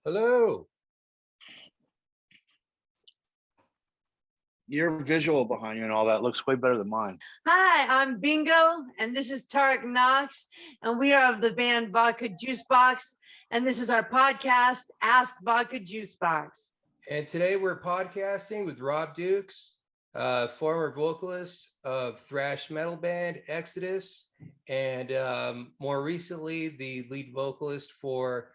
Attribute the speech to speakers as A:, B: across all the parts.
A: Hello.
B: Your visual behind you and all that looks way better than mine.
C: Hi, I'm Bingo, and this is Tarek Knox, and we are of the band Vodka Juicebox, and this is our podcast, Ask Vodka Juicebox.
A: And today we're podcasting with Rob Dukes, former vocalist of thrash metal band Exodus, and more recently the lead vocalist for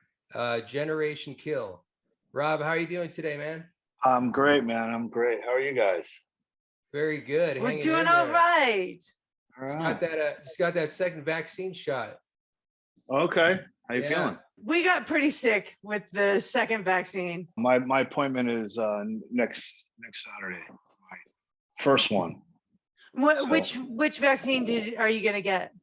A: Generation Kill. Rob, how are you doing today, man?
B: I'm great, man. I'm great. How are you guys?
A: Very good.
C: We're
A: Hanging
C: doing
A: in
C: all
A: there.
C: right.
B: All
A: Just
B: right.
A: got that second vaccine shot.
B: Okay. How you
A: Yeah.
B: feeling?
C: We got pretty sick with the second vaccine.
B: My appointment is next Saturday. My first one. So-
C: Which vaccine are you gonna get?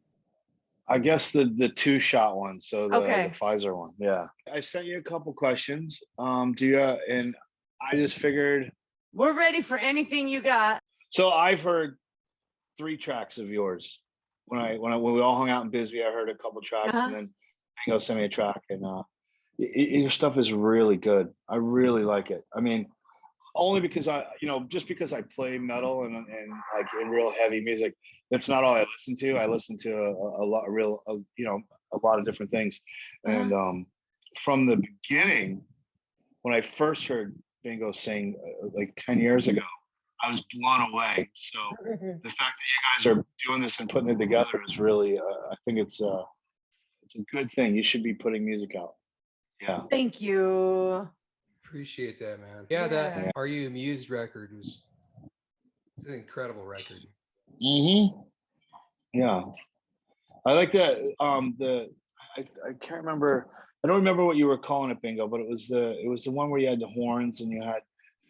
B: I guess the 2-shot one, so the
C: Okay.
B: Pfizer one. Yeah. I sent you a couple questions. Do you and I just figured.
C: We're ready for anything you got.
B: So I've heard 3 tracks of yours. When we all hung out in Bisbee, I heard a couple tracks,
C: Uh-huh.
B: and then Bingo sent me a track, and your stuff is really good. I really like it. I mean, only because just because I play metal and like in real heavy music, that's not all I listen to. I listen to a lot a lot of different things, and from the beginning, when I first heard Bingo sing like 10 years ago, I was blown away. So the fact that you guys are doing this and putting it together is really, I think it's a good thing. You should be putting music out. Yeah.
C: Thank you.
A: Appreciate that, man. Yeah,
C: Yeah.
A: that Are You Amused record was an incredible record.
B: Mm-hmm. Yeah. I like that. I can't remember. I don't remember what you were calling it, Bingo, but it was the one where you had the horns and you had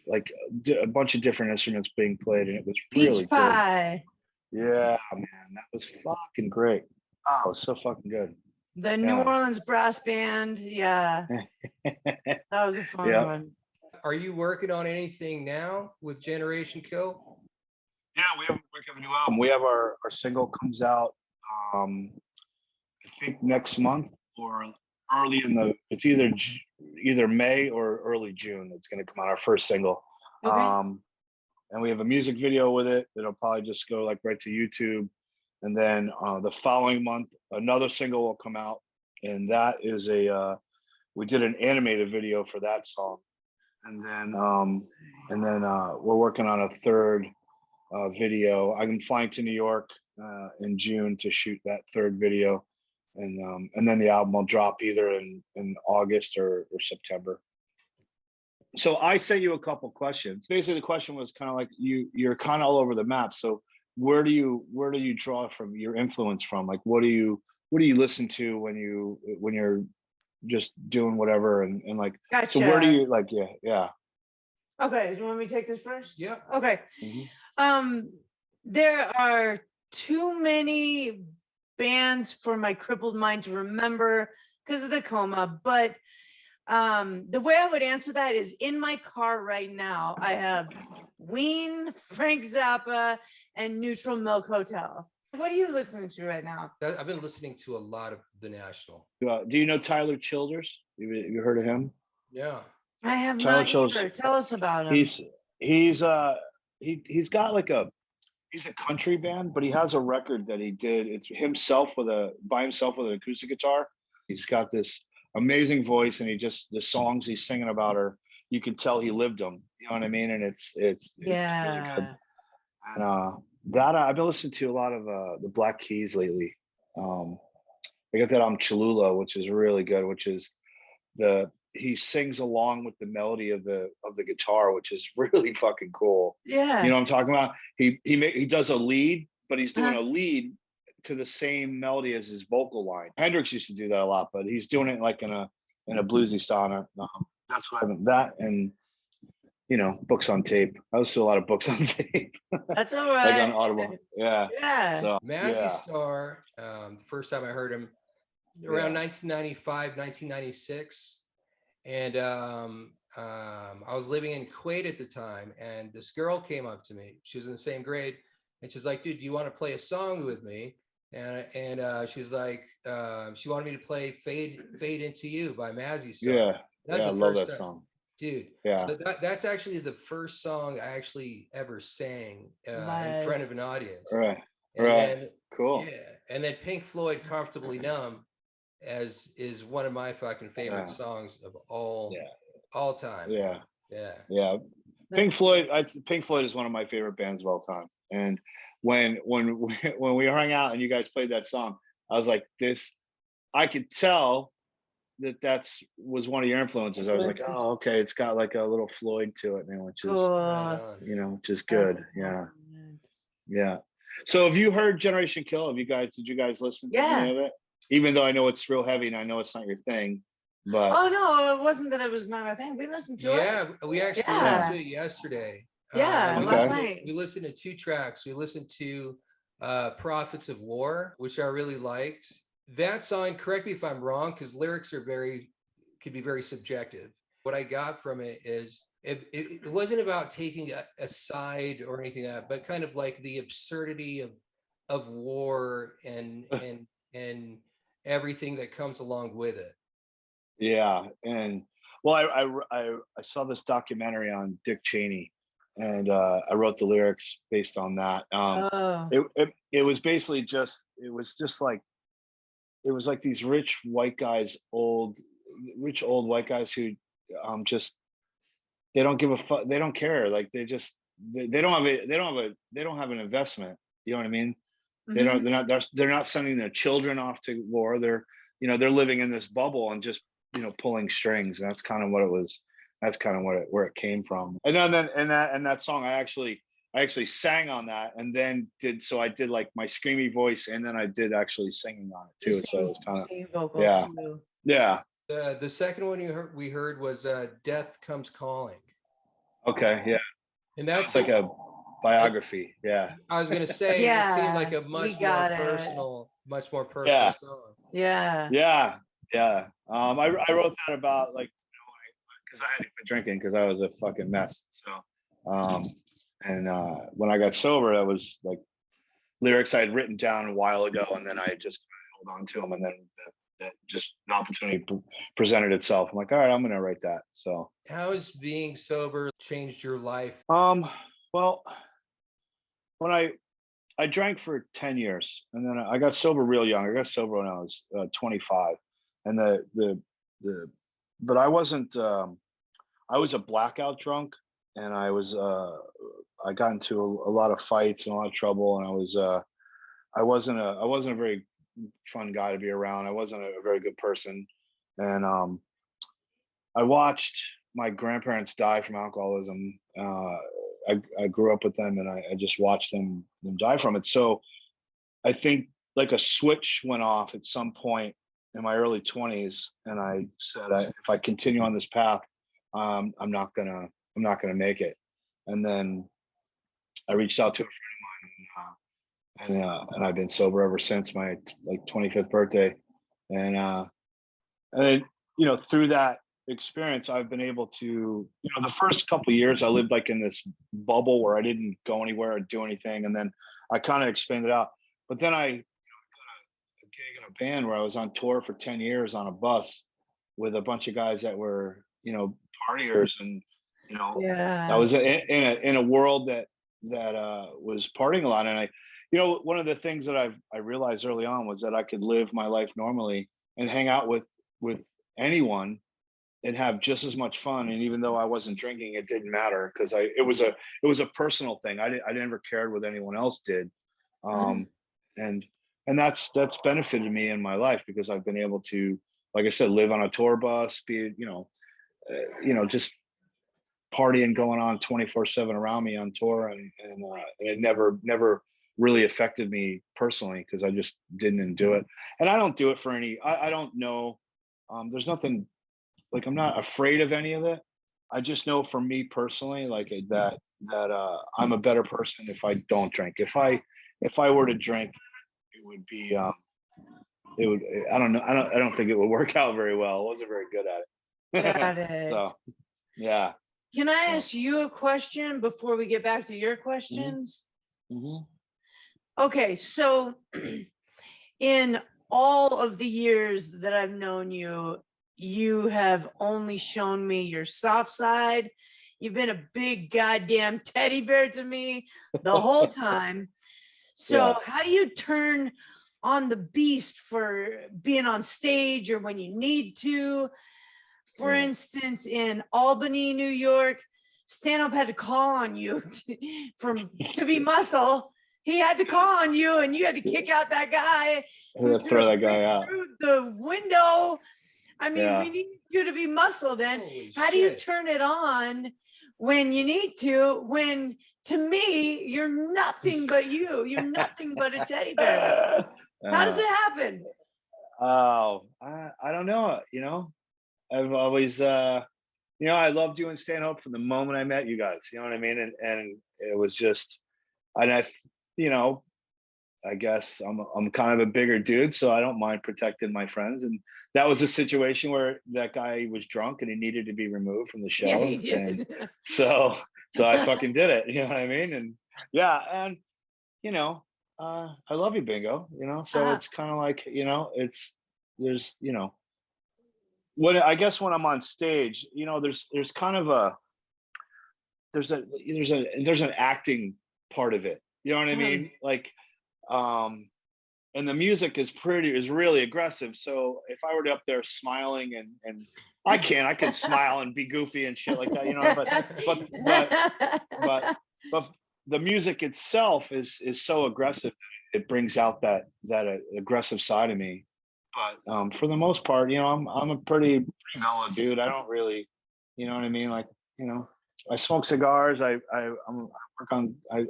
B: like a bunch of different instruments being played, and it was really
C: Peach pie.
B: good. Yeah, man, that was fucking great. Oh, it was so fucking good.
C: The New Orleans brass band. Yeah. That was a fun
B: Yeah.
C: one.
A: Are you working on anything now with Generation Kill?
B: Yeah, we have a new album. We have our single comes out I think next month or early it's either May or early June. It's going to come out, our first single.
C: Okay.
B: And we have a music video with it. It'll probably just go like right to YouTube. And then the following month, another single will come out. And that is we did an animated video for that song. And then we're working on a third video. I'm flying to New York in June to shoot that third video. And then the album will drop either in August or September. So I sent you a couple questions. Basically, the question was kind of like you're kind of all over the map. So where do you draw from your influence from? Like what do you listen to when you're just doing whatever and like
C: Gotcha.
B: So where do you like yeah.
C: Okay, do you want me to take this first?
A: Yeah.
C: Okay.
B: Mm-hmm.
C: There are too many bands for my crippled mind to remember because of the coma, but the way I would answer that is in my car right now, I have Ween, Frank Zappa, and Neutral Milk Hotel. What are you listening to right now?
A: I've been listening to a lot of The National.
B: Do you know Tyler Childers? You heard of him?
A: Yeah.
C: I have
B: Tyler
C: not
B: Childers.
C: either. Tell us about him.
B: He's got like he's a country band, but he has a record that he did. It's himself by himself with an acoustic guitar. He's got this amazing voice, and the songs he's singing about you can tell he lived them. You know what I mean? And it's really good. And that I've been listening to a lot of the Black Keys lately. I got that album Cholula, which is really good. Which is he sings along with the melody of the guitar, which is really fucking cool.
C: Yeah.
B: You know what I'm talking about? He does a lead, but he's doing a lead to the same melody as his vocal line. Hendrix used to do that a lot, but he's doing it like in a bluesy style. That's what I've been and books on tape. I listen to a lot of books on tape.
C: That's all right.
B: Like on Audible. Yeah.
C: Yeah.
B: So
A: Mazzy Star, the first time I heard him around 1995, 1996. And I was living in Kuwait at the time, and this girl came up to me. She was in the same grade, and she's like, "Dude, do you want to play a song with me?" And she's like, she wanted me to play "Fade Into You" by Mazzy Star.
B: yeah,
A: That was
B: Yeah, I
A: the
B: love
A: first
B: that
A: time,
B: song.
A: dude.
B: Yeah.
A: So that's actually the first song I actually ever sang in
C: Live.
A: front of an audience.
B: Right.
A: And
B: Right.
A: then
B: Cool.
A: yeah, and then Pink Floyd "Comfortably Numb" as is one of my fucking favorite
B: Yeah.
A: songs of all
B: Yeah.
A: time,
B: Yeah.
A: man. Yeah.
B: Yeah. Pink
C: That's
B: Floyd. Pink Floyd is one of my favorite bands of all time. And when when we hung out and you guys played that song, I was like, this. I could tell that's was one of your influences. I was like,
C: influences.
B: oh, okay, it's got like a little Floyd to it, man, which is
A: Right
C: Cool.
A: on.
B: which is
C: That's
B: good. Yeah.
C: important.
B: Yeah. So have you heard Generation Kill? Did you guys listen to any
C: Yeah.
B: of it? Even though I know it's real heavy and I know it's not your thing, but
C: Oh no, it wasn't that it was not a thing. We listened to it.
A: Yeah, we actually listened
C: Yeah.
A: to it yesterday.
C: Yeah,
A: We
C: last
B: Okay.
C: night.
A: we listened to 2 tracks. We listened to Prophets of War, which I really liked. That song, correct me if I'm wrong, because lyrics are could be very subjective. What I got from it is it wasn't about taking a side or anything like that, but kind of like the absurdity of war and everything that comes along with it.
B: yeah. And well, I saw this documentary on Dick Cheney, and I wrote the lyrics based on that.
C: Oh.
B: It was basically just it was like these rich old white guys who just they don't give a fuck. They don't care. Like they don't have they don't have an investment. You know what I mean?
C: Mhm.
B: They're not sending their children off to war. They're living in this bubble and just pulling strings. And that's kind of what it was. That's kind of where it came from. And then and that song I actually sang on that, and then I did like my screamy voice, and then I did actually singing on it
C: You
B: too. So it was kind of
C: sing vocals
B: yeah.
C: too.
B: Yeah.
A: The second one we heard was "Death Comes Calling,"
B: Okay. Yeah.
A: and
B: It's
A: that's
B: like a
A: it,
B: biography. Yeah.
A: I was gonna say it seemed like
C: Yeah,
A: a
C: we got it.
A: much more personal
B: Yeah.
A: song.
C: Yeah.
B: Yeah. Yeah. I wrote that about like because I had to quit drinking because I was a fucking mess. So, and when I got sober, that was like lyrics I had written down a while ago, and then I just held on to them, and then just an opportunity presented itself. I'm like, all right, I'm gonna write that. So,
A: How has being sober changed your life?
B: well, when I drank for 10 years, and then I got sober real young. I got sober when I was 25, and the but I wasn't. I was a blackout drunk, and I got into a lot of fights and a lot of trouble, and I wasn't a very fun guy to be around. I wasn't a very good person, and I watched my grandparents die from alcoholism. I grew up with them, and I just watched them die from it. So I think like a switch went off at some point in my early 20s, and I said, if I continue on this path, I'm not gonna make it. And then I reached out to a friend of mine, and I've been sober ever since my like 25th birthday. And and then through that experience, I've been able to the first couple of years I lived like in this bubble where I didn't go anywhere or do anything, and then I kind of expanded out. But then I a gig in a band where I was on tour for 10 years on a bus with a bunch of guys that were, partiers, and I
C: Yeah.
B: was in a world that was partying a lot. And one of the things that I realized early on was that I could live my life normally and hang out with anyone and have just as much fun. And even though I wasn't drinking, it didn't matter because it was a personal thing. I never cared what anyone else did.
C: Mhm.
B: Um, and that's benefited me in my life because I've been able to, like I said, live on a tour bus, be just partying going on 24/7 around me on tour, and it never really affected me personally because I just didn't do it. And I don't do it for any. I don't know. There's nothing like I'm not afraid of any of it. I just know for me personally, like that I'm a better person if I don't drink. If I were to drink, it would be it would I don't know I don't think it would work out very well. I wasn't very good at it.
C: Got it.
B: So yeah.
C: Can I
B: So,
C: ask you a question before we get back to your
B: mhm,
C: questions?
B: mhm.
C: Okay, so in all of the years that I've known you, you have only shown me your soft side. You've been a big goddamn teddy bear to me the whole time. So
B: Yeah.
C: how do you turn on the beast for being on stage or when you need to? For
B: Yeah.
C: instance, in Albany, New York, stand-up had to call on you to be muscle. He had to call on you, and you had to kick out that guy who threw
B: Throw
C: a
B: that guy
C: brick
B: out.
C: through the window. I mean,
B: Yeah.
C: we need you to be muscle then.
A: Holy
C: How do you
A: shit.
C: turn it on when you need to? When to me, you're nothing but you. You're nothing but a teddy bear. How does it happen?
B: Oh, I don't know. I've always, I love doing stand up from the moment I met you guys. You know what I mean? And it was just, and you know, I guess I'm kind of a bigger dude, so I don't mind protecting my friends. And that was a situation where that guy was drunk and he needed to be removed from the
C: Yeah,
B: show.
C: he
B: And
C: did.
B: so I fucking did it. You know what I mean? And yeah, and I love you, Bingo. So
C: Uh-huh.
B: it's kind of like, there's, when I guess when I'm on stage, there's kind of there's an acting part of it. You know what I mean? Like, and the music is really aggressive. So if I were up there smiling and I could smile and be goofy and shit like that, but the music itself is so aggressive that it brings out that aggressive side of me. But for the most part, I'm a pretty mellow dude. I don't really, you know what I mean? Like, I smoke cigars. I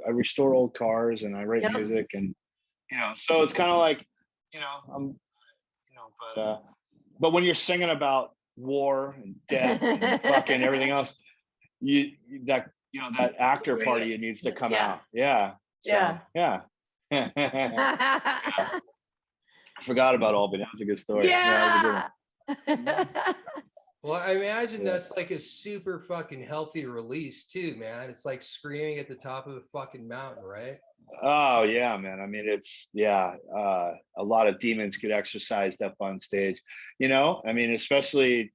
B: restore old cars and I write
C: Yep.
B: music, and so it's kind of like, I'm, but when you're singing about war and death and fucking everything else, that that actor
C: Bring
B: part of
C: it.
B: you needs to come
C: Yeah.
B: out. Yeah. So,
C: Yeah.
B: yeah. I forgot about Albany. That was a good story. That was a good one.
C: Yeah.
A: Well, I imagine
B: Yeah.
A: that's like a super fucking healthy release too, man. It's like screaming at the top of a fucking mountain, right?
B: Oh yeah, man. I mean, a lot of demons get exercised up on stage. I mean, especially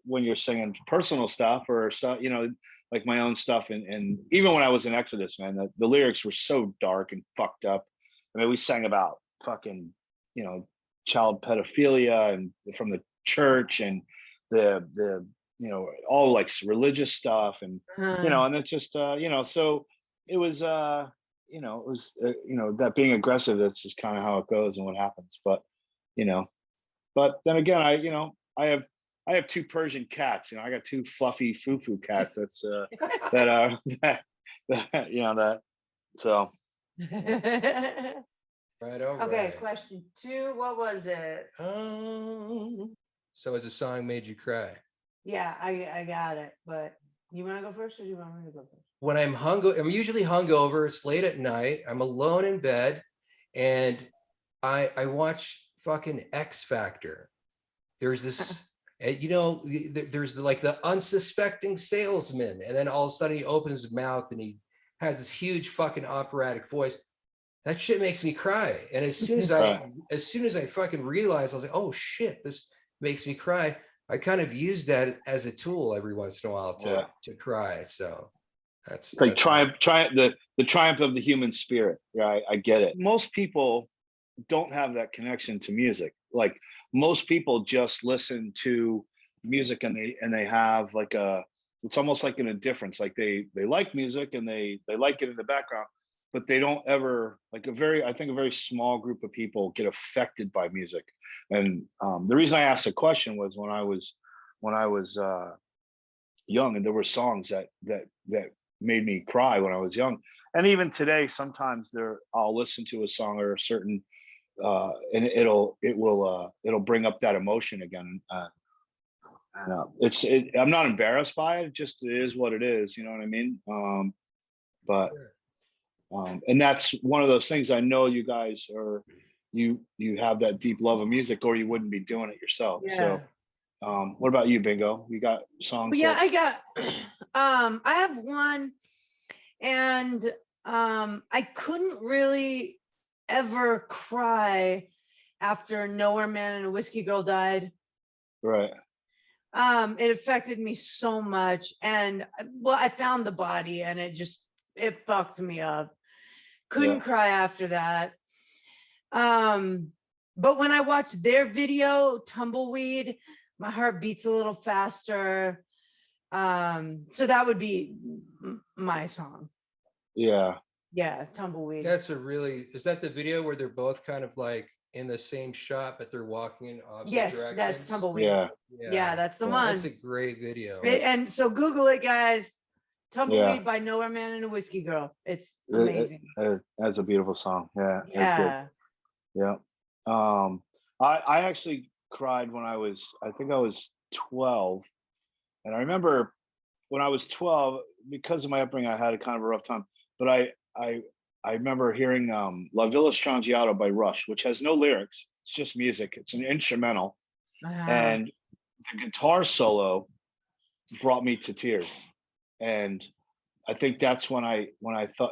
B: when you're singing personal stuff or stuff, like my own stuff. And even when I was in Exodus, man, the lyrics were so dark and fucked up. I mean, we sang about fucking, child pedophilia and from the church and the all like religious stuff and and it's just so it was that being aggressive, that's just kind of how it goes and what happens. But then again, I have two Persian cats. I got two fluffy foo cats. That's that are that so.
A: Right. All
C: Okay,
A: right.
C: question 2. What was it?
A: So has a song made you cry?
C: Yeah, I got it. But you want to go first, or do you want me to go first?
A: When I'm usually hungover. It's late at night. I'm alone in bed, and I watch fucking X Factor. There's this, there's like the unsuspecting salesman, and then all of a sudden he opens his mouth and he has this huge fucking operatic voice. That shit makes me cry. And as soon as I fucking realized, I was like, oh shit, this makes me cry. I kind of use that as a tool every once in a while to cry. So
B: it's like the triumph of the human spirit. Yeah, I get it. Most people don't have that connection to music. Like most people just listen to music and they have like it's almost like an indifference. Like they like music and they like it in the background, but they don't ever, like a very small group of people get affected by music. And the reason I asked the question was when I was young, and there were songs that made me cry when I was young. And even today, sometimes I'll listen to a song or a certain and it'll bring up that emotion again. I'm not embarrassed by it. It just is what it is. You know what I mean? But and that's one of those things. I know you guys you have that deep love of music, or you wouldn't be doing it yourself.
C: Yeah.
B: So what about you, Bingo? You got songs?
C: Well, yeah, I got I have one, and I couldn't really ever cry after Nowhere Man and a Whiskey Girl died.
B: Right.
C: It affected me so much. And well, I found the body and it fucked me up. Couldn't
B: Yeah.
C: cry after that. But when I watched their video, Tumbleweed, my heart beats a little faster. So that would be my song.
B: Yeah.
C: Yeah, Tumbleweed.
A: Is that the video where they're both kind of like in the same shot, but they're walking in opposite
C: Yes,
A: directions?
C: that's Tumbleweed.
B: Yeah.
C: Yeah, that's the
B: Yeah.
C: one.
A: That's a great video.
C: And so Google it, guys. Tumbleweed
B: Yeah.
C: by Nowhere Man and a Whiskey Girl. It's
B: It-
C: amazing.
B: that's a beautiful song. Yeah. It's good.
C: Yeah.
B: Yeah. I actually cried when I think I was 12. And I remember when I was 12, because of my upbringing, I had a kind of a rough time. But I remember hearing La Villa Strangiato by Rush, which has no lyrics. It's just music. It's an instrumental. And the guitar solo brought me to tears. And I think that's when I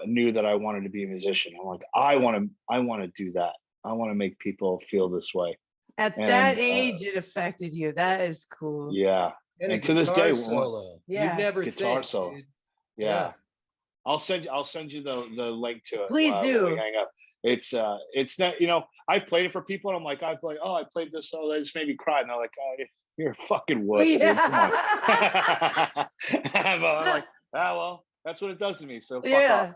B: knew that I wanted to be a musician. I'm like, I want to do that. I want to make people feel this way.
C: At that age, it affected you. That is cool.
B: Yeah.
A: And
B: to this day,
A: solo.
C: Yeah.
A: You'd never
B: guitar
A: think,
B: solo.
A: dude.
B: Yeah. I'll send you the link to it.
C: Please do.
B: When we hang up. It's not, you know, I've played it for people and I'm like, I played this solo, it just made me cry. And they're like, oh, you're a fucking wuss, dude. Come on. But I'm like, well, that's what it does to me. So fuck off.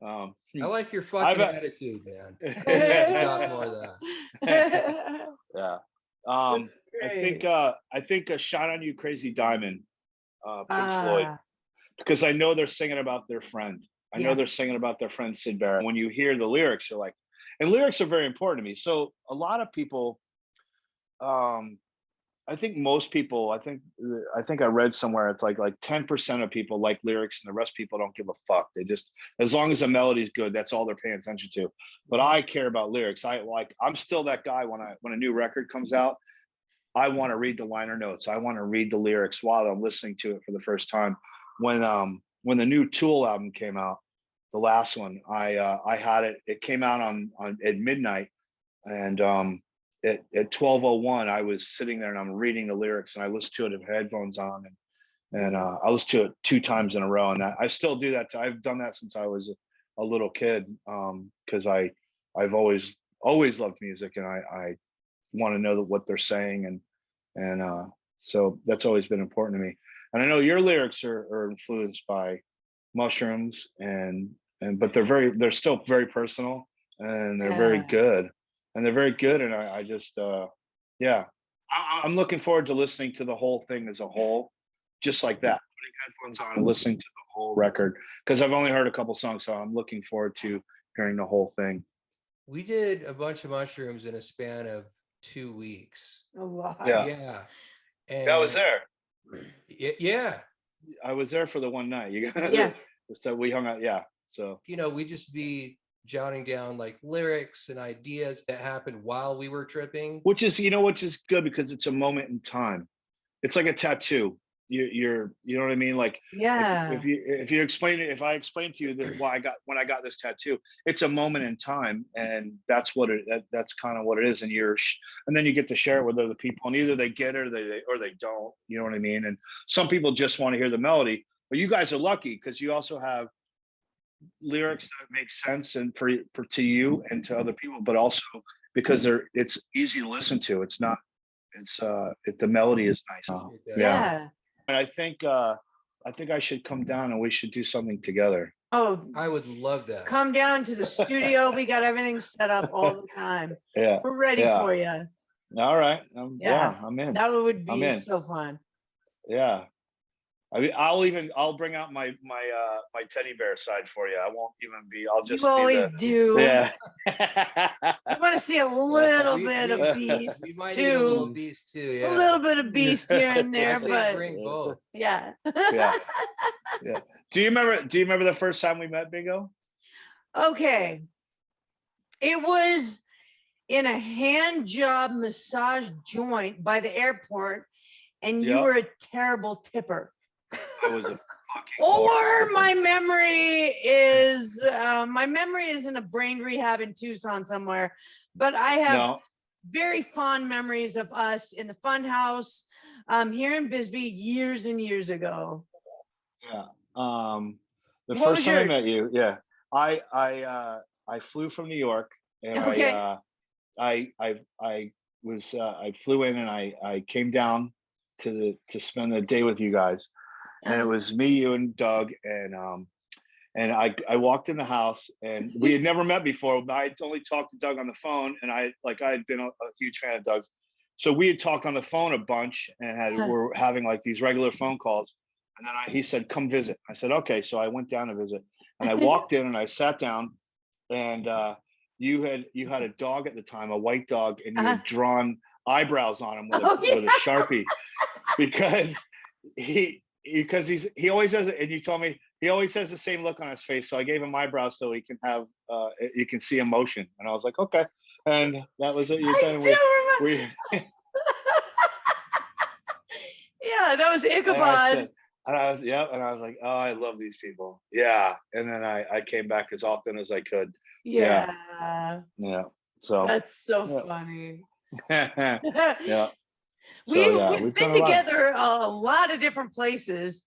B: Yeah.
A: I like your fucking attitude, man. Not more of that.
B: Yeah. I think a Shine on You Crazy Diamond, Pink Floyd, because I know they're singing about their friend. I know they're singing about their friend Sid Barrett. When you hear the lyrics, you're like, and lyrics are very important to me. So a lot of people, I think most people, I think I read somewhere it's like 10% of people like lyrics and the rest of people don't give a fuck. They just, as long as the melody's good, that's all they're paying attention to. But I care about lyrics. I'm still that guy when a new record comes out, I want to read the liner notes. I want to read the lyrics while I'm listening to it for the first time. When the new Tool album came out, the last one, I had it. It came out at midnight, and at 12:01, I was sitting there and I'm reading the lyrics, and I listened to it with headphones on, and I listened to it 2 times in a row. And I still do that. I've done that since I was a little kid, because I've always loved music, and I want to know what they're saying, and so that's always been important to me. And I know your lyrics are influenced by mushrooms, but they're still very personal, and they're very good. And they're very good. And I just, I'm looking forward to listening to the whole thing as a whole, just like that, putting headphones on and listening to the whole record. Because I've only heard a couple songs, so I'm looking forward to hearing the whole thing.
A: We did a bunch of mushrooms in a span of 2 weeks.
C: A lot.
B: Yeah.
A: And
B: I was there.
A: Yeah.
B: I was there for the one night.
C: Yeah.
B: So we hung out. Yeah. So,
A: we just be jotting down like lyrics and ideas that happened while we were tripping,
B: which is good, because it's a moment in time. It's like a tattoo. You know what I mean? Like, if you explain it, if I explain to you that when I got this tattoo, it's a moment in time, and that's that's kind of what it is. And then you get to share it with other people, and either they get it or they don't. You know what I mean? And some people just want to hear the melody, but you guys are lucky because you also have lyrics that make sense and for to you and to other people, but also because it's easy to listen to. The melody is nice.
C: Yeah.
B: And I think I should come down and we should do something together.
C: Oh,
A: I would love that.
C: Come down to the studio. We got everything set up all the time.
B: Yeah.
C: We're ready for you.
B: All right. I'm in.
C: That would be so fun.
B: Yeah. I mean, I'll bring out my teddy bear side for you. I won't even be. I'll just.
C: You always do.
B: Yeah.
C: You want to see a little bit of Beast.
A: We might need a little Beast too. Yeah.
C: A little bit of Beast here and there, but
A: bring both.
C: Yeah.
B: Yeah. Do you remember the first time we met, Bingo?
C: Okay. It was in a hand job massage joint by the airport, and you were a terrible tipper.
B: I was a fucking
C: or my memory is in a brain rehab in Tucson somewhere, but I have very fond memories of us in the fun house here in Bisbee years and years ago.
B: Yeah. The
C: What
B: first
C: was
B: time I
C: yours?
B: met you, yeah, I flew from New York, and
C: Okay.
B: I flew in, and I came down to spend the day with you guys, and it was me, you, and Doug, and I walked in the house, and we had never met before. I only talked to Doug on the phone, and I had been a huge fan of Doug's, so we had talked on the phone a bunch, and were having like these regular phone calls. And then he said, "Come visit." I said, "Okay." So I went down to visit, and I walked in, and I sat down, and you had a dog at the time, a white dog, and you had drawn eyebrows on him with with a Sharpie, because he always has it, and you told me he always has the same look on his face. So I gave him eyebrows so he can have you can see emotion, and I was like, okay, and that was it. You done. We
C: Yeah, that was
B: and
C: Ichabod.
B: I was and I was like, oh, I love these people. Yeah. And then I came back as often as I could.
C: Yeah.
B: Yeah. So
C: That's so funny.
B: yeah.
C: We've
B: We've done
C: been
B: a lot.
C: together a lot of different places.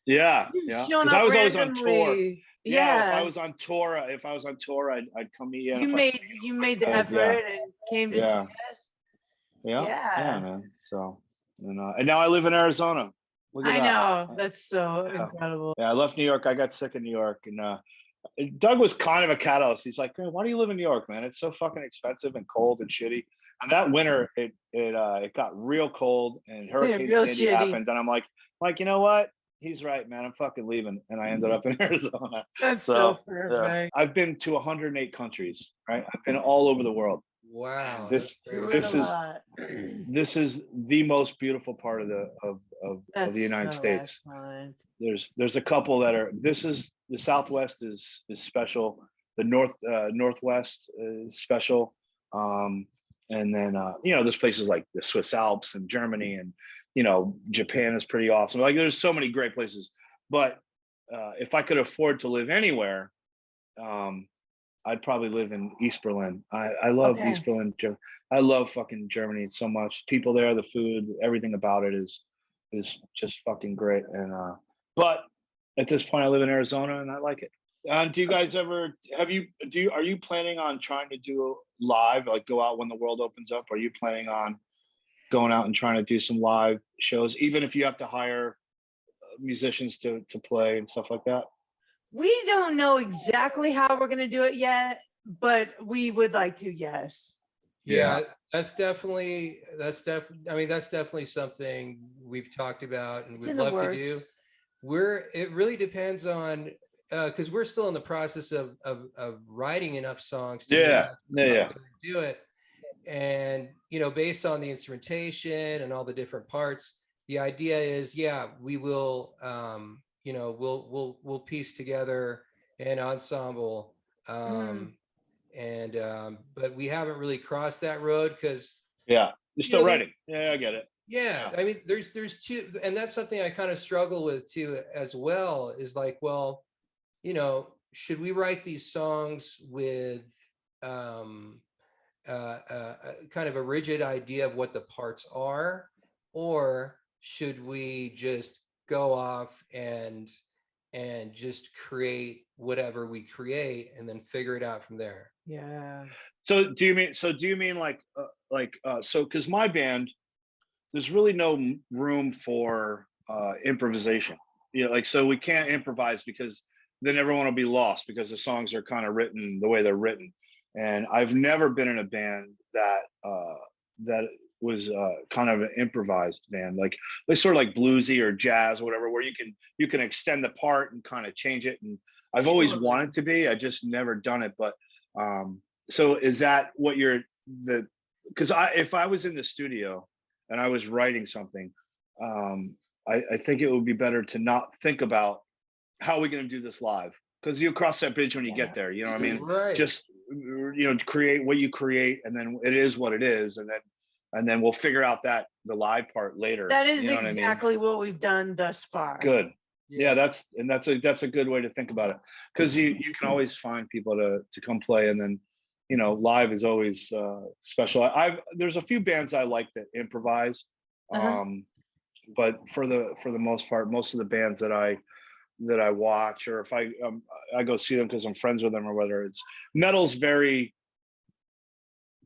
B: Yeah.
C: You've
B: Yeah.
C: shown
B: Because I
C: up
B: was always on tour.
C: randomly.
B: Yeah. If I
C: Yeah.
B: was on tour, I'd come meet you. And
C: You
B: if
C: made the
B: yeah.
C: effort and came to see
B: Yeah.
C: us.
B: Yeah. Yeah,
C: Yeah.
B: man. So, and now I live in Arizona. Look at
C: I
B: that.
C: know. That's so
B: Yeah.
C: incredible.
B: Yeah. I left New York. I got sick in New York, and Doug was kind of a catalyst. He's like, "Man, why do you live in New York, man? It's so fucking expensive and cold and shitty." And that winter, it got real cold, and Hurricane
C: Real
B: Sandy
C: shitty.
B: happened. And I'm like, you know what? He's right, man. I'm fucking leaving, and I ended up in Arizona.
C: That's so
B: So
C: perfect.
B: I've been to 108 countries. Right, I've been all over the world.
A: Wow,
B: And
A: that's
C: Doing
A: crazy.
C: a lot.
B: this is the most beautiful part of the
C: That's
B: United
C: so
B: States.
C: excellent.
B: There's a couple that are. This is the Southwest is special. The Northwest is special. And then there's places like the Swiss Alps and Germany, and Japan is pretty awesome. Like there's so many great places. But if I could afford to live anywhere, I'd probably live in East Berlin. I love East Berlin. I love fucking Germany so much. People there, the food, everything about it is just fucking great. And but at this point, I live in Arizona, and I like it. Do you guys ever are you planning on trying to do live, like go out when the world opens up? Are you planning on going out and trying to do some live shows, even if you have to hire musicians to play and stuff like that?
C: We don't know exactly how we're going to do it yet, but we would like to, yes.
A: Yeah, that's definitely something we've talked about and
C: It's
A: we'd
C: in the
A: love to do.
C: works.
A: It really depends on because we're still in the process of writing enough songs to do it. And based on the instrumentation and all the different parts, the idea is, we will we'll piece together an ensemble. And but we haven't really crossed that road because
B: you're still writing. I get it.
A: I mean, there's two, and that's something I kind of struggle with too as well, is like, well, should we write these songs with kind of a rigid idea of what the parts are, or should we just go off and just create whatever we create and then figure it out from there?
C: Yeah.
B: So do you mean like so because my band, there's really no room for improvisation. So we can't improvise because then everyone will be lost because the songs are kind of written the way they're written. And I've never been in a band that was kind of an improvised band, like sort of like bluesy or jazz or whatever, where you can extend the part and kind of change it. And I've always wanted to be, I just never done it. But so is that what because if I was in the studio and I was writing something, I think it would be better to not think about how are we going to do this live, because you cross that bridge when you get there. You know what I mean?
A: Right.
B: Just create what you create, and then it is what it is, and then we'll figure out the live part later.
C: That is exactly what we've done thus far.
B: Good. Yeah, that's a good way to think about it, because you can always find people to come play, and then you know, live is always special. There's a few bands I like that improvise, but for the most part, most of the bands that I watch, or if I go see them because I'm friends with them, or whether it's metal's very,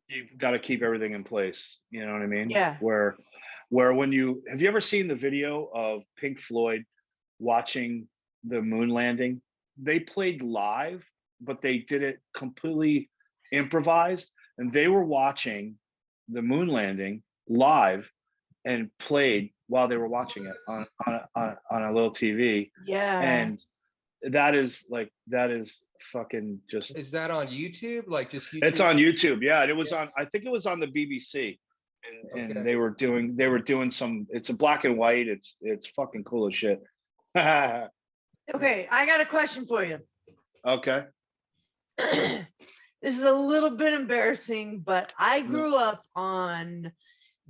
B: you've got to keep everything in place. You know what I mean?
C: Yeah.
B: Where when have you ever seen the video of Pink Floyd watching the moon landing? They played live, but they did it completely improvised, and they were watching the moon landing live and played while they were watching it on a little TV.
C: Yeah.
B: And that is fucking just.
A: Is that on YouTube? Like just YouTube?
B: It's on YouTube. Yeah, and it was on. I think it was on the BBC, and
A: Okay.
B: they were doing some. It's a black and white. It's fucking cool as shit.
C: Okay, I got a question for you.
B: Okay.
C: This is a little bit embarrassing, but I grew up on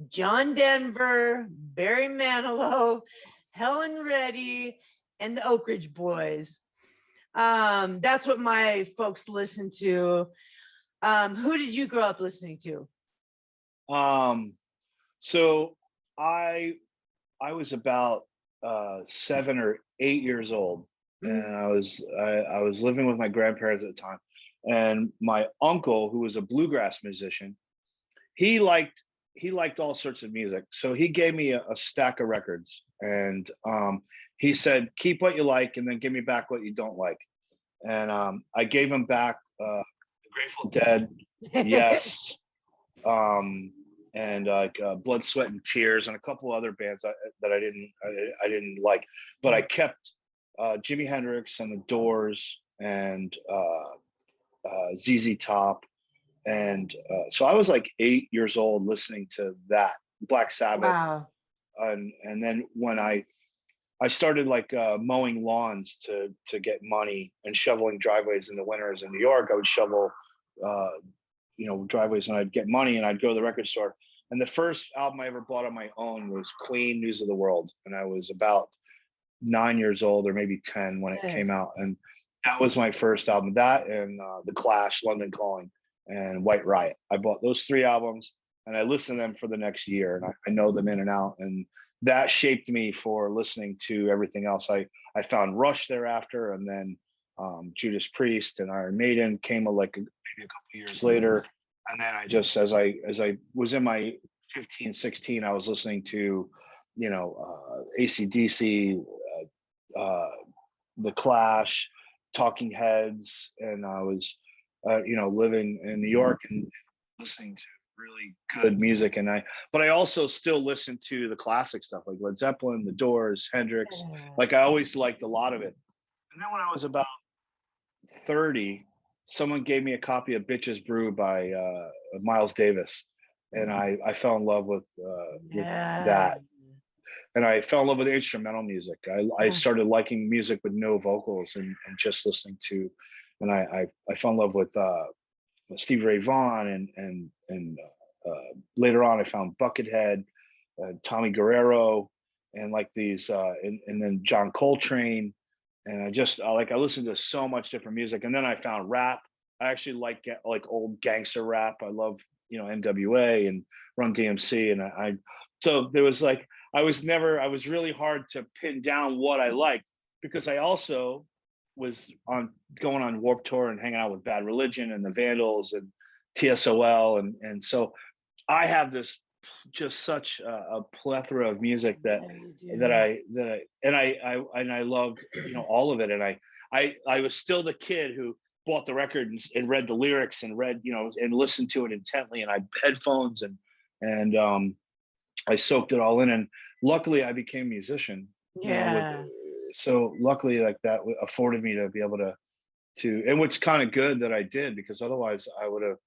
C: John Denver, Barry Manilow, Helen Reddy, and the Oak Ridge Boys. That's what my folks listened to. Who did you grow up listening to?
B: So I was about 7 or 8 years old, and I was living with my grandparents at the time, and my uncle, who was a bluegrass musician, he liked all sorts of music. So he gave me a stack of records, and he said, keep what you like and then give me back what you don't like. And I gave him back the Grateful Dead, Yes, and like Blood, Sweat, and Tears, and a couple other bands that I didn't like, but I kept Jimi Hendrix and the Doors and ZZ Top. And so I was like 8 years old listening to that, Black Sabbath.
C: Wow.
B: And then when I started like mowing lawns to get money and shoveling driveways in the winters in New York, I would shovel, driveways, and I'd get money, and I'd go to the record store. And the first album I ever bought on my own was Queen, News of the World. And I was about 9 years old, or maybe 10 when it came out. And that was my first album. That and The Clash, London Calling, and White Riot. I bought those 3 albums, and I listened to them for the next year, and I know them in and out. And that shaped me for listening to everything else. I found Rush thereafter, and then Judas Priest and Iron Maiden came maybe a couple years later. And then I just, as I was in my 15, 16, I was listening to, AC/DC, The Clash, Talking Heads, and I was, living in New York and listening to really good music. But I also still listen to the classic stuff like Led Zeppelin, The Doors, Hendrix. Like I always liked a lot of it. And then when I was about 30, someone gave me a copy of Bitches Brew by Miles Davis, and I fell in love with that. And I fell in love with instrumental music. I started liking music with no vocals and just listening to, and I fell in love with Stevie Ray Vaughan, and later on I found Buckethead, Tommy Guerrero, and like these, and then John Coltrane. And I listened to so much different music. And then I found rap. I actually like old gangster rap. I love, NWA and Run DMC. And so there was like, I was really hard to pin down what I liked, because I also was going on Warped Tour and hanging out with Bad Religion and the Vandals and TSOL. And so I have this just such a plethora of music that I loved, all of it. And I was still the kid who bought the record and read the lyrics and read, and listened to it intently, and I had headphones and I soaked it all in. And luckily I became a musician. So luckily, like that afforded me to be able to, and which kind of good that I did, because otherwise I would have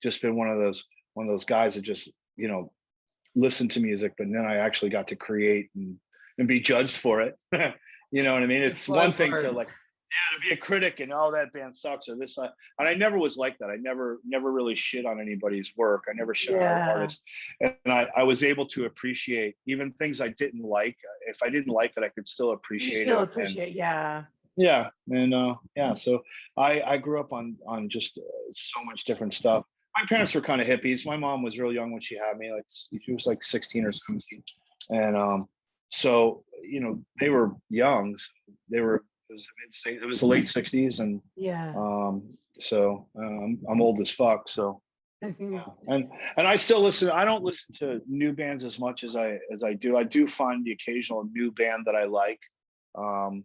B: just been one of those guys that just, listen to music, but then I actually got to create and be judged for it. You know what I mean? It's one thing to like, to be a critic and that band sucks or this, and I never was like that. I never really shit on anybody's work. I never shit on an artist. And I was able to appreciate even things I didn't like. If I didn't like it, I could still appreciate it. Yeah, and yeah, so I grew up on just so much different stuff. My parents were kind of hippies. My mom was real young when she had me, like she was like 16 or 17, and so they were young. So they were it was the late 60s, and
C: Yeah.
B: so I'm old as fuck. So yeah, and I still listen. I don't listen to new bands as much as I do. I do find the occasional new band that I like. Um,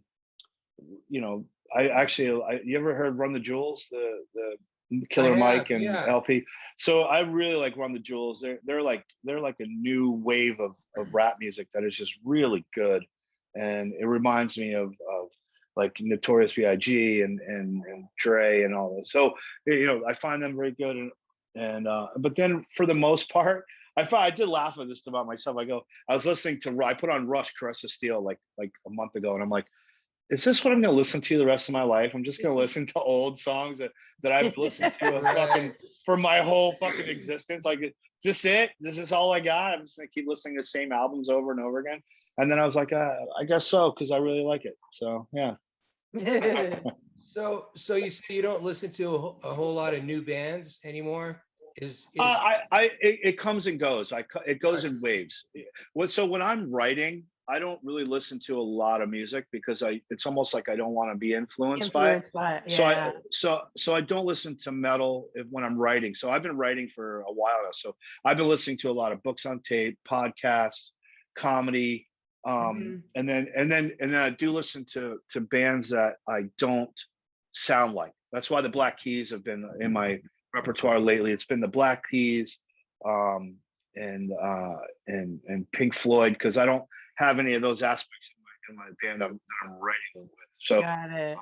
B: you know, you ever heard Run the Jewels, the
A: I
B: Killer
A: have,
B: Mike and
A: yeah.
B: LP? So I really like Run the Jewels. They're like a new wave of rap music that is just really good, and it reminds me of like Notorious B.I.G. and Dre and all this. So I find them very good, and but then for the most part. I did laugh at this about myself. I was listening to, I put on Rush Caress of Steel like a month ago, and I'm like, is this what I'm going to listen to the rest of my life? I'm just going to listen to old songs that I've listened to
A: Right.
B: for my whole fucking existence. Like, is this it? This is all I got? I'm just going to keep listening to the same albums over and over again. And then I was like, I guess so, because I really like it. So yeah.
A: So you say you don't listen to a whole lot of new bands anymore? Is
B: It comes and goes. It goes
A: gotcha.
B: in waves. So when I'm writing, I don't really listen to a lot of music because it's almost like I don't want to be influenced by it.
C: Influenced by it.
B: So
C: Yeah.
B: I don't listen to metal when I'm writing. So I've been writing for a while now. So I've been listening to a lot of books on tape, podcasts, comedy,
C: Mhm.
B: and then I do listen to bands that I don't sound like. That's why the Black Keys have been in my repertoire lately. It's been the Black Keys, um, and Pink Floyd, because I don't have any of those aspects in my band that I'm writing with. So
C: Got it.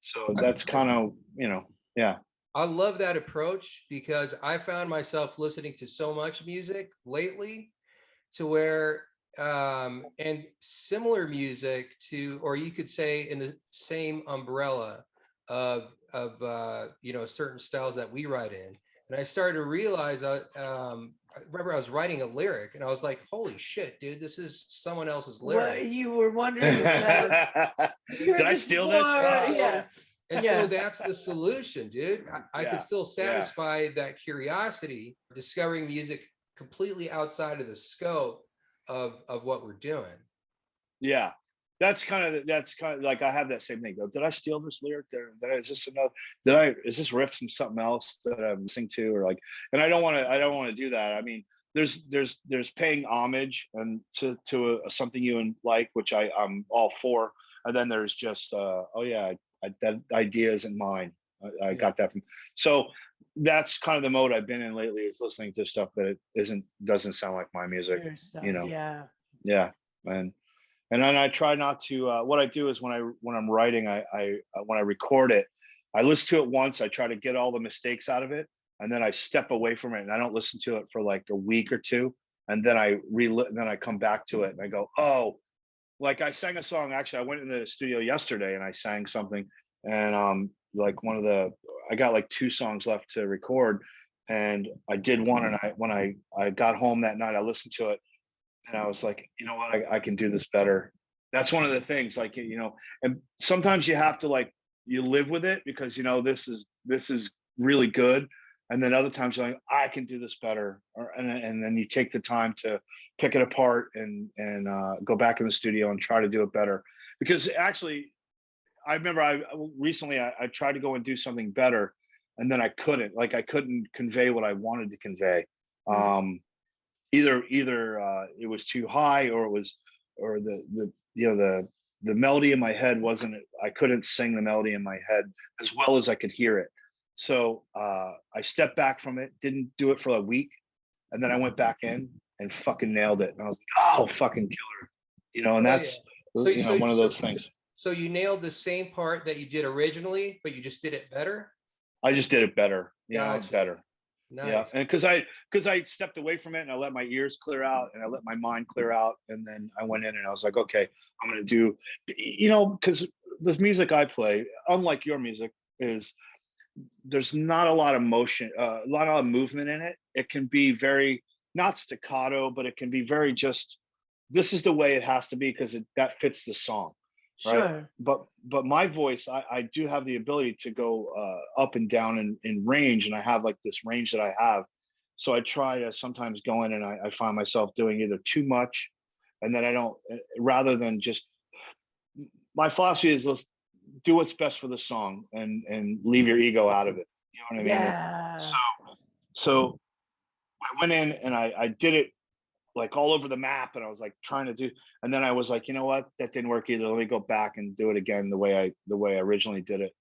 B: so
A: I,
B: that's
A: I
B: kind of yeah.
A: I love that approach because I found myself listening to so much music lately to where and similar music to, or you could say in the same umbrella of certain styles that we write in. And I started to realize I remember I was writing a lyric and I was like, holy shit, dude, this is someone else's
C: What
A: lyric.
C: you were wondering if
A: And
C: you
B: Did
C: heard
B: I
C: this
B: steal
C: before?
B: this?
C: Yeah.
A: so
C: Yeah.
A: that's the solution, dude. I could
B: Yeah,
A: still
B: yeah,
A: satisfy that curiosity, discovering music completely outside of the scope of what we're doing.
B: yeah. That's kind of like I have that same thing. Did I steal this lyric? Is this another? Is this riff from something else that I'm listening to, or like? And I don't want to do that. I mean, there's paying homage and to something you like, which I'm all for. And then there's just oh yeah, that idea isn't mine. I
A: Yeah.
B: got that from. So that's kind of the mode I've been in lately, is listening to stuff that doesn't sound like my music.
C: Your stuff.
B: You know,
C: Yeah.
B: yeah, and then I try not to. What I do is when I'm writing, I when I record it, I listen to it once. I try to get all the mistakes out of it, and then I step away from it, and I don't listen to it for like a week or two, and then then I come back to it, and I go, oh, like I sang a song. Actually, I went in the studio yesterday, and I sang something, and like I got like 2 songs left to record, and I did one, and when I got home that night, I listened to it, and I was like, you know what, I can do this better. That's one of the things, like, and sometimes you have to, like, you live with it because this is really good, and then other times you're like, I can do this better, and then you take the time to pick it apart and go back in the studio and try to do it better. Because actually, I remember recently I tried to go and do something better, and then I couldn't convey what I wanted to convey.
C: Mhm.
B: Either it was too high, or the melody in my head wasn't, I couldn't sing the melody in my head as well as I could hear it. So I stepped back from it, didn't do it for a week, and then I went back in and fucking nailed it. And I was like, oh, fucking killer. And
A: Oh yeah.
B: that's
A: So
B: one of those things.
A: so you nailed the same part that you did originally, but you just did it better.
B: I just did it better,
A: Gotcha.
B: better. Yeah,
A: Nice.
B: and because I stepped away from it, and I let my ears clear out, and I let my mind clear out, and then I went in and I was like, okay, I'm gonna do, because this music I play, unlike your music, is there's not a lot of motion, a lot of movement in it. It can be very, not staccato, but it can be very just, this is the way it has to be because that fits the song. right?
C: Sure.
B: But my voice, I do have the ability to go up and down in range, and I have like this range that I have. So I try to sometimes go in, and I find myself doing either too much, and then I don't. Rather than just, my philosophy is, let's do what's best for the song, and leave your ego out of it. You know what I mean?
C: Yeah.
B: So I went in and I did it like all over the map, and I was like trying to do, and then I was like, you know what, that didn't work either. Let me go back and do it again the way I originally did it.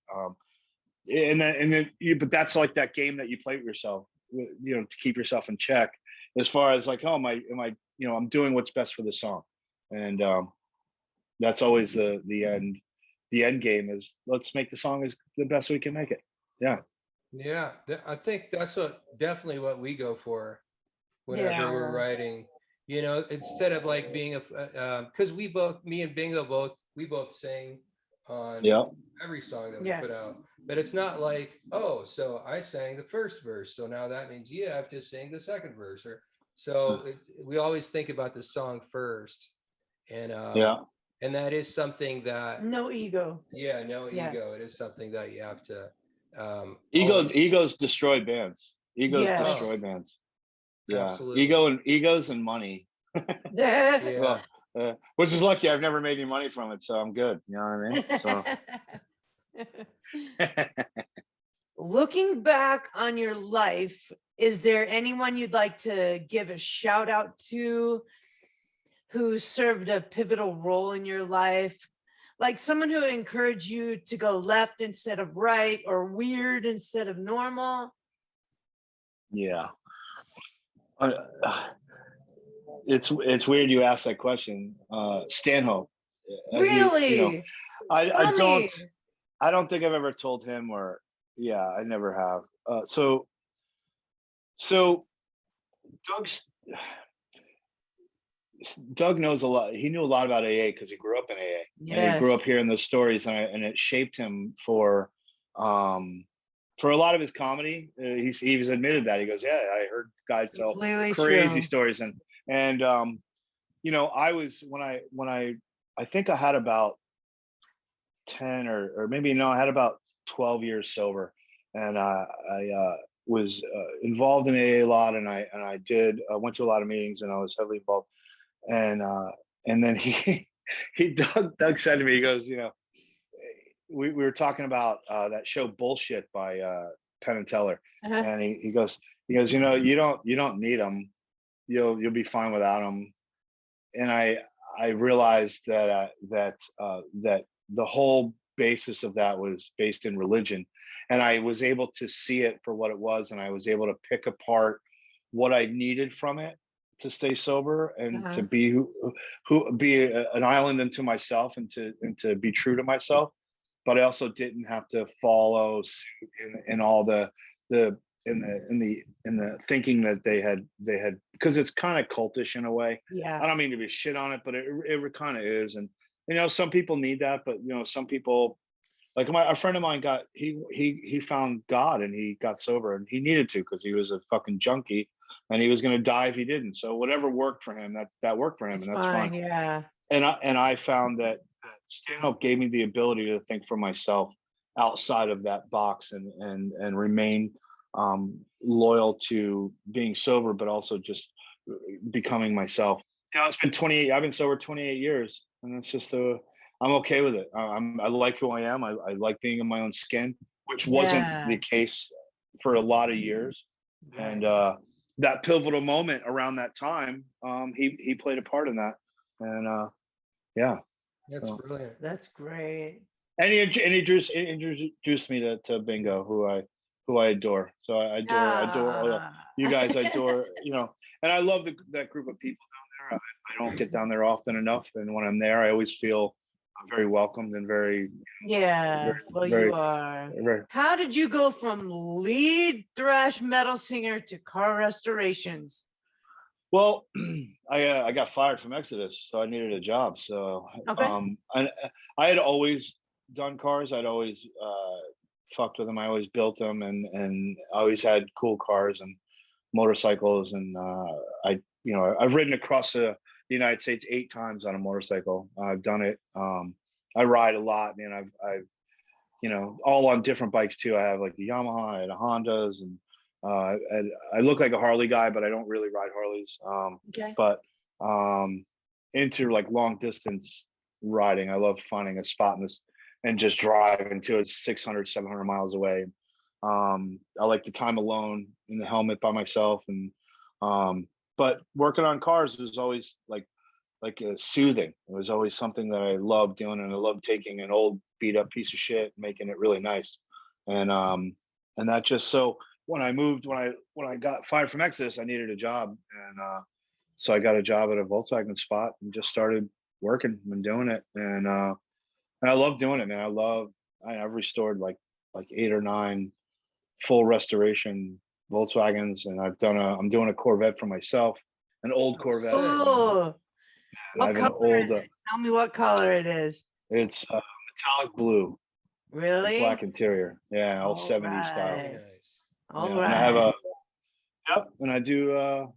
B: But that's like that game that you play with yourself, you know, to keep yourself in check, as far as like, oh, am I, you know, I'm doing what's best for the song, and that's always the end game is, let's make the song as the best we can make it. Yeah.
A: Yeah, I think that's definitely what we go for whenever we're
C: Yeah.
A: writing. You know, instead of like being because me and Bingo we both sing on
B: Yeah.
A: every song that we
C: Yeah.
A: put out, but it's not like, oh, so I sang the first verse, so now that means you have to sing the second verse, or so we always think about the song first, and
B: Yeah.
A: and that is something that,
C: No ego.
A: yeah, no
C: Yeah.
A: ego. It is something that you have to always.
B: Egos destroy bands. Egos
C: Yes.
A: Oh,
B: destroy bands. Yeah.
A: absolutely.
B: Egos and money.
A: Yeah.
B: Well, which is lucky. I've never made any money from it, so I'm good. You know what I mean? So
C: Looking back on your life, is there anyone you'd like to give a shout out to who served a pivotal role in your life? Like someone who encouraged you to go left instead of right, or weird instead of normal?
B: yeah. Uh, it's weird you asked that question. Stanhope. You know,
C: Really?
B: I I
C: Tell
B: don't
C: me.
B: I don't think I've ever told him, or yeah, I never have. So Doug's Doug knows a lot. He knew a lot about AA because he grew up in AA, and he grew
C: Yes.
B: up hearing those stories, and it shaped him um, for a lot of his comedy. He's admitted that. He goes, yeah, I heard guys tell
C: Completely
B: crazy
C: true.
B: stories, and you know, I was when I think I had about 10, or maybe no, I had about 12 years sober, and I was involved in AA a lot, and I did went to a lot of meetings, and I was heavily involved, and then Doug said to me, he goes, you know, we were talking about that show Bullshit by Penn and Teller,
C: Uh-huh.
B: and he goes, you know, you don't need them, you'll be fine without them, and I realized that the whole basis of that was based in religion, and I was able to see it for what it was, and I was able to pick apart what I needed from it to stay sober, and to
C: Uh-huh.
B: be an island unto myself, and to be true to myself, but I also didn't have to follow suit in all the in the thinking that they had, because it's kind of cultish in a way.
C: Yeah.
B: I don't mean to be shit on it, but it kind of is. And you know, some people need that, but you know, some people, like a friend of mine he found God, and he got sober, and he needed to, because he was a fucking junkie, and he was going to die if he didn't. So whatever worked for him, that worked for him,
C: It's
B: and that's fine.
C: fine. Yeah.
B: And I found that stand-up gave me the ability to think for myself outside of that box, and remain loyal to being sober, but also just becoming myself. You know, it's been 28. I've been sober 28 years, and it's just I'm okay with it. I like who I am. I like being in my own skin, which wasn't
C: Yeah.
B: the case for a lot of years. And
C: Right.
B: that pivotal moment around that time, he played a part in that. And yeah.
A: That's
B: So,
A: brilliant.
C: That's great.
B: and he introduced me to Bingo, who I adore. So I adore all
C: Ah.
B: you guys. I adore, you know, and I love that group of people down there. I don't get down there often enough, and when I'm there, I always feel very welcomed, and very,
C: Yeah.
B: very,
C: Well, you
B: very,
C: are.
B: very.
C: How did you go from lead thrash metal singer to car restorations?
B: Well, I got fired from Exodus, so I needed a job. So
C: Okay.
B: I had always done cars. I'd always fucked with them. I always built them, and I always had cool cars and motorcycles. And I've ridden across the United States 8 times on a motorcycle. I've done it I ride a lot, man. I've you know, all on different bikes too. I have like a Yamaha, I had a Hondas, and I look like a Harley guy, but I don't really ride Harleys.
C: Okay.
B: But into like long distance riding, I love finding a spot in this and just driving to it 600, 700 miles away. I like the time alone in the helmet by myself, and but working on cars was always like soothing. It was always something that I loved doing, and I loved taking an old beat up piece of shit, making it really nice. And that just so when I got fired from Exodus, I needed a job, and so I got a job at a Volkswagen spot and just started working and doing it, and I love doing it, man. I've restored like 8 or 9 full restoration Volkswagens, and I'm doing a Corvette for myself, an old
A: Oh,
B: Corvette.
A: sick, man.
C: Oh,
B: And I
C: what
B: have an
C: color is
B: old,
C: it? Tell me what color it is.
B: it's metallic blue, with
C: Really?
B: black interior. Yeah, all
C: All
B: 70s style.
C: right.
A: Very nice.
C: All
B: Yeah, and I have
C: right.
B: yep, and I do,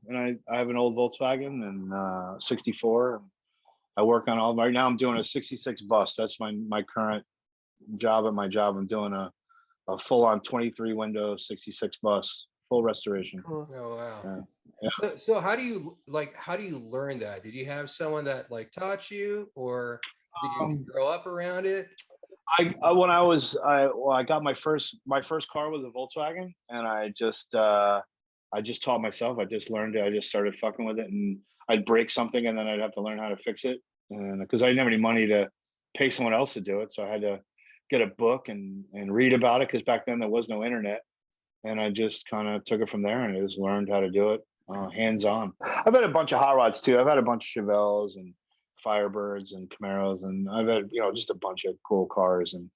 B: and I have an old Volkswagen and 64. I work on all right now. I'm doing a 66 bus. That's my current job at my job. I'm doing a full on 23 window 66 bus, full restoration.
C: Cool.
A: Oh wow.
B: Yeah. Yeah.
A: So how do you learn that? Did you have someone that like taught you, or did you
B: Um,
A: grow up around it?
B: I when I was I got my first car was a Volkswagen, and I just taught myself. I just learned it. I just started fucking with it, and I'd break something, and then I'd have to learn how to fix it, and because I didn't have any money to pay someone else to do it, so I had to get a book and read about it, because back then there was no internet, and I just kind of took it from there, and I just learned how to do it hands on. I've had a bunch of hot rods too. I've had a bunch of Chevelles and Firebirds and Camaros, and I've had, you know, just a bunch of cool cars, and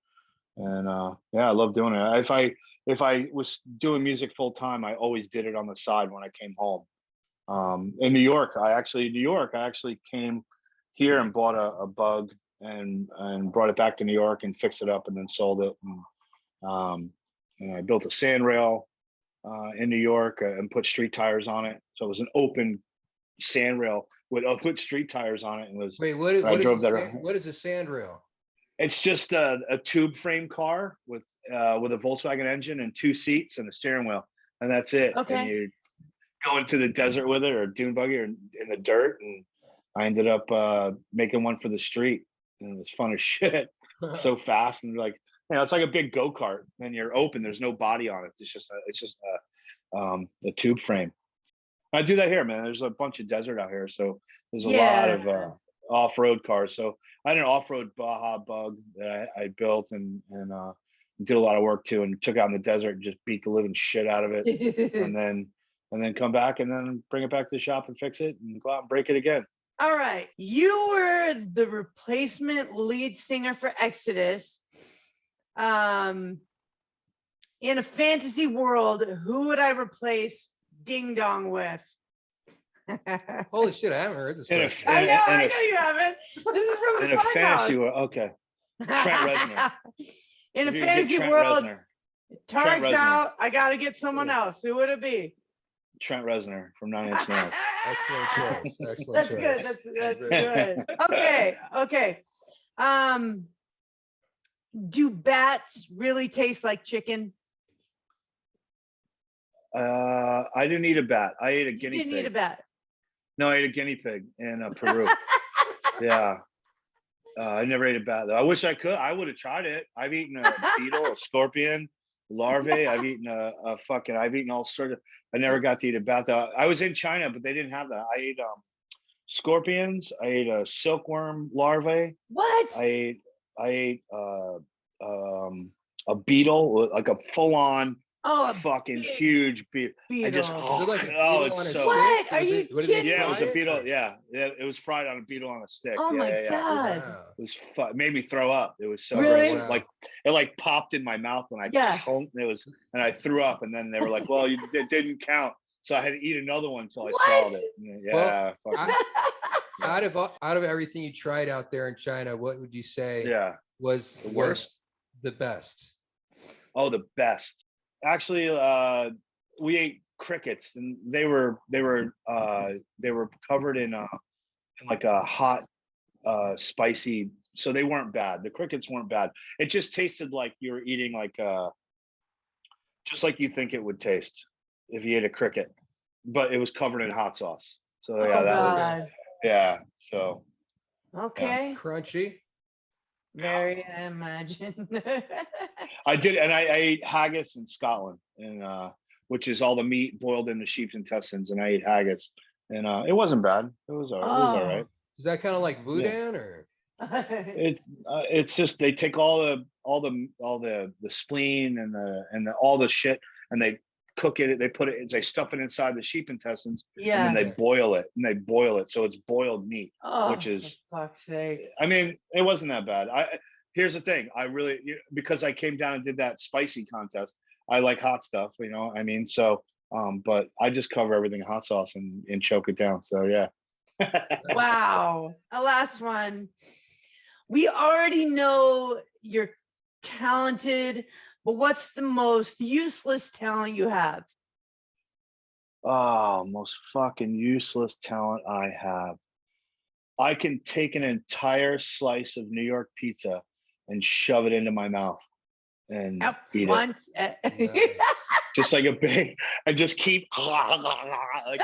B: yeah, I love doing it. If I was doing music full time, I always did it on the side when I came home. In New York, I actually came here and bought a Bug and brought it back to New York and fixed it up and then sold it. And I built a sand rail in New York and put street tires on it. So it was an open sand rail with put street tires on it, and was
A: Wait,
B: I drove that.
A: what is a sandrail?
B: It's just a tube frame car with a Volkswagen engine and 2 seats and a steering wheel, and that's it.
C: Okay.
B: And you go into the desert with it, or dune buggy, or in the dirt. And I ended up making one for the street, and it was fun as shit. So fast, and like, you know, it's like a big go-kart, and you're open. There's no body on it. It's just a tube frame. I do that here, man. There's a bunch of desert out here, so there's a lot of off-road cars. So I had an off-road Baja Bug that I built and did a lot of work to, and took out in the desert and just beat the living shit out of it, and then come back and then bring it back to the shop and fix it and go out and break it again.
C: All right. You were the replacement lead singer for Exodus. In a fantasy world, who would I replace Ding Dong with?
A: Holy shit, I haven't heard this.
B: In a
A: question.
C: I know you haven't. This is from the
B: in a fantasy
C: Funhouse.
B: world, okay. Trent Reznor.
C: In a
B: If you could get
C: fantasy
B: Trent
C: world,
B: Reznor.
C: Tarek's
B: Reznor.
C: out. I got to get someone else. Who would it be?
B: Trent Reznor from 9 Inch Nails.
A: Excellent choice. Excellent
C: That's
A: choice.
C: good. That's good. Okay. Do bats really taste like chicken?
B: I didn't eat a bat. I ate a guinea
C: You didn't
B: pig.
C: eat a bat.
B: No, I ate a guinea pig in Peru. Yeah. I never ate a bat though. I wish I could. I would have tried it. I've eaten a beetle, a scorpion, larvae. I've eaten I've eaten all sorts of. I never got to eat a bat though. I was in China, but they didn't have that. I ate scorpions. I ate a silkworm larvae.
C: What?
B: I ate a beetle, like a full-on
C: Oh, a
B: fucking
C: big
B: huge beetle. I just
C: beetle.
A: Is it like a
B: oh,
A: beetle
B: it's
A: on a
B: so
A: stick?
C: What? Are
A: Was
C: you
A: it- what did they
C: kidding
B: yeah, it
C: me?
B: was
A: fry
B: a beetle.
A: or-
B: Yeah, it was fried on a beetle on a stick.
C: Oh my
B: It was,
C: God.
A: Wow.
B: it was fun. It made me throw up. It was so
C: Really?
B: gross.
A: Wow.
B: It like popped in my mouth when I
C: Yeah.
B: and I threw up, and then they were like, "Well, it didn't count." So I had to eat another one until I
C: What?
B: swallowed it. Yeah,
A: Well,
B: fucking,
A: Out of everything you tried out there in China, what would you say
B: yeah.
A: was
B: The worst?
A: the best?
B: Oh, the best. Actually, we ate crickets, and they were covered in like a hot, spicy So they weren't bad. The crickets weren't bad. It just tasted like you were eating like just like you think it would taste if you ate a cricket, but it was covered in hot sauce. So yeah,
C: Oh,
B: that was
C: God.
B: yeah. So
C: Okay.
A: Crunchy.
C: Very, I imagine.
B: I did, and I ate haggis in Scotland, and which is all the meat boiled into sheep's intestines, and I ate haggis, and it wasn't bad. It was all right.
A: Is that kind of like boudin or?
B: It's just they take all the spleen and all the shit, and they cook it. They stuff it inside the sheep intestines,
C: Yeah.
B: and then they boil it. So it's boiled meat, which is,
C: for fuck's sake.
B: I mean, it wasn't that bad. Here's the thing. I really, because I came down and did that spicy contest, I like hot stuff, you know, I mean, so, but I just cover everything in hot sauce and choke it down. So yeah.
C: Wow. A last one. We already know you're talented, but what's the most useless talent you have?
B: Oh, most fucking useless talent I have. I can take an entire slice of New York pizza and shove it into my mouth and eat
C: Once.
B: it. Just like a big, and just keep like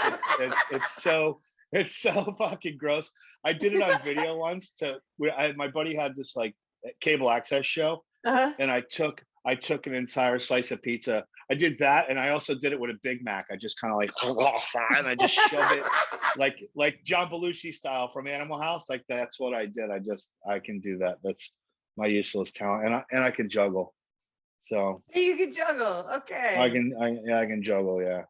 B: it's so fucking gross. I did it on video once. My buddy had this like cable access show, and I took an entire slice of pizza. I did that, and I also did it with a Big Mac. I just kind of like, and I just shoved it like John Belushi style from Animal House. Like that's what I did. I can do that. That's my useless talent, and I can juggle. So
C: you can juggle. Okay.
B: I can juggle. Yeah.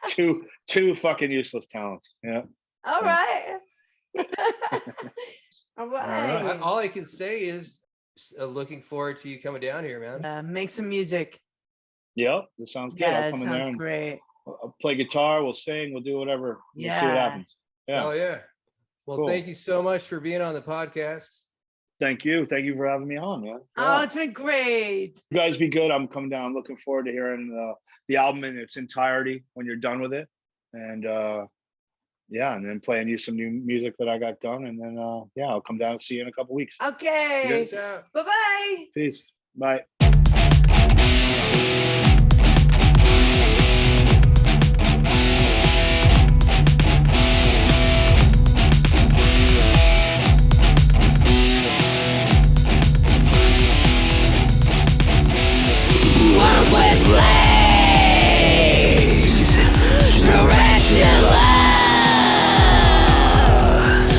B: So, two fucking useless talents. Yeah.
C: All right. All right.
A: All I can say is looking forward to you coming down here, man.
C: Make some music.
B: Yep, that sounds good.
C: Yeah,
B: I'll come in there and
C: great.
B: I'll play guitar. We'll sing. We'll do whatever. We'll see what
C: Yeah.
B: happens. Yeah.
A: Oh yeah. Well,
B: Cool.
A: Thank you so much for being on the podcast.
B: Thank you. Thank you for having me on, man.
C: Oh,
B: Yeah.
C: it's been great.
B: You guys be good. I'm coming down. Looking forward to hearing the album in its entirety when you're done with it. And yeah, and then playing you some new music that I got done. And then yeah, I'll come down and see you in a couple weeks.
C: Okay.
A: Peace out.
C: Bye-bye.
B: Peace. Bye.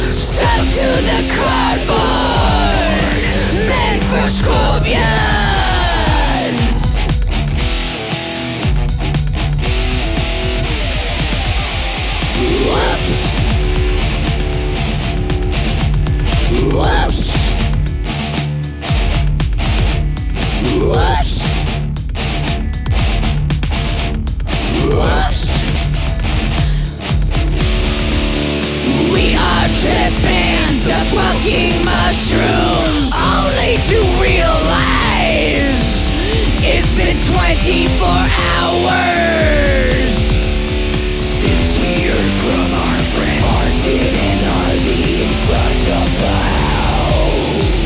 D: Stuck to the cardboard, made for scorpions. Whoops. Whoops. Whoops. Whoops. We are tipping the fucking mushroom, only to realize it's been 24 hours since we heard from our friend parked in an RV in front of the house.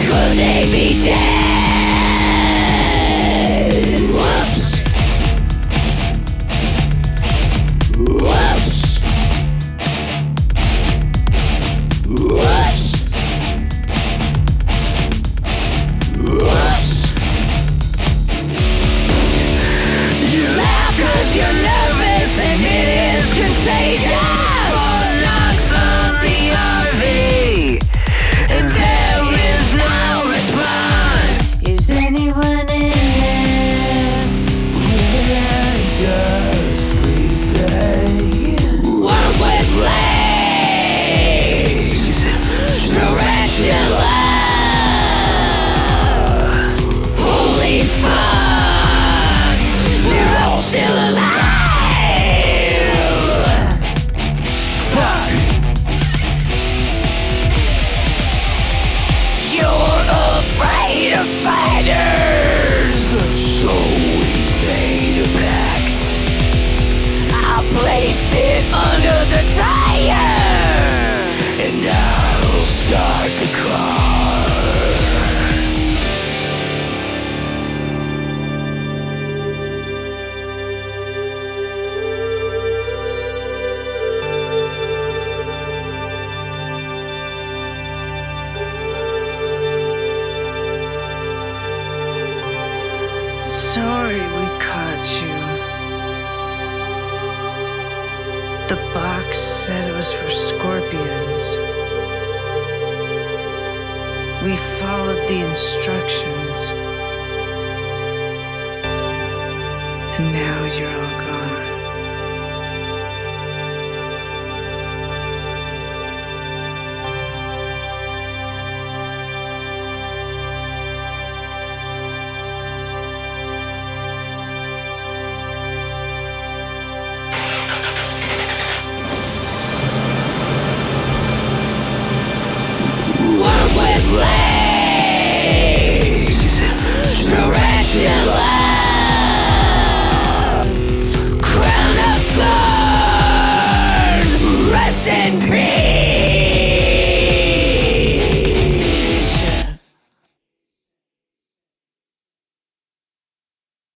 D: Could they be dead? Whoops. Whoops. Whoops. Whoops.
E: were scorpions. We followed the instructions. And now you're all gone.